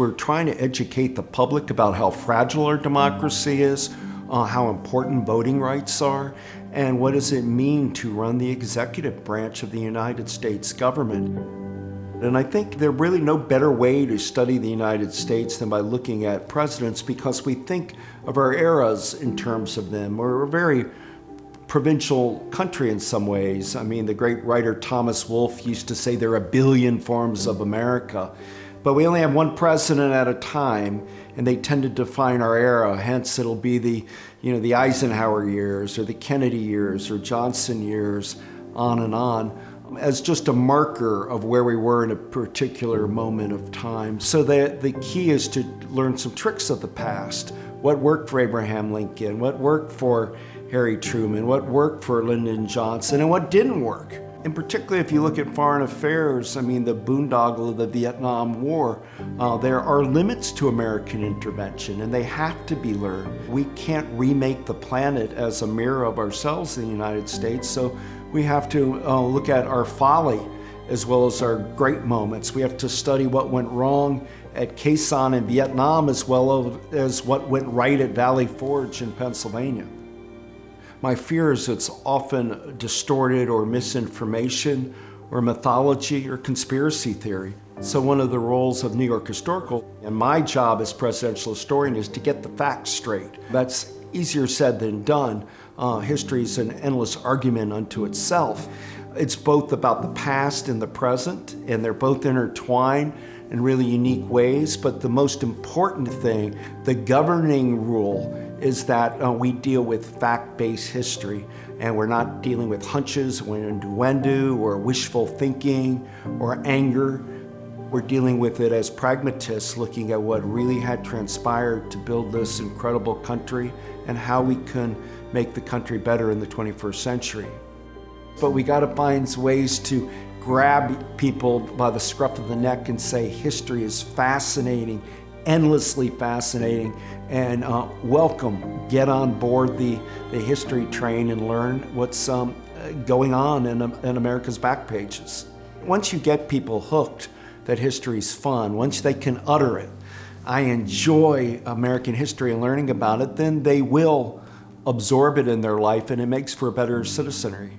We're trying to educate the public about how fragile our democracy is, how important voting rights are, and what does it mean to run the executive branch of the United States government. And I think there's really no better way to study the United States than by looking at presidents, because we think of our eras in terms of them. We're a very provincial country in some ways. I mean, the great writer Thomas Wolfe used to say there are a billion forms of America, but we only have one president at a time, and they tend to define our era. Hence, it'll be the Eisenhower years or the Kennedy years or Johnson years, on and on, as just a marker of where we were in a particular moment of time. So the key is to learn some tricks of the past. What worked for Abraham Lincoln? What worked for Harry Truman? What worked for Lyndon Johnson? And what didn't work? And particularly if you look at foreign affairs, I mean, the boondoggle of the Vietnam War, there are limits to American intervention, and they have to be learned. We can't remake the planet as a mirror of ourselves in the United States, so we have to look at our folly as well as our great moments. We have to study what went wrong at Quai Son in Vietnam as well as what went right at Valley Forge in Pennsylvania. My fear is it's often distorted or misinformation or mythology or conspiracy theory. So one of the roles of New York Historical, and my job as presidential historian, is to get the facts straight. That's easier said than done. History is an endless argument unto itself. It's both about the past and the present, and they're both intertwined in really unique ways. But the most important thing, the governing rule, is that we deal with fact-based history, and we're not dealing with hunches or innuendo or wishful thinking or anger. We're dealing with it as pragmatists, looking at what really had transpired to build this incredible country and how we can make the country better in the 21st century. But we got to find ways to grab people by the scruff of the neck and say history is fascinating, endlessly fascinating, and welcome. Get on board the history train and learn what's going on in America's back pages. Once you get people hooked that history's fun, once they can utter it, I enjoy American history and learning about it, then they will absorb it in their life, and it makes for a better citizenry.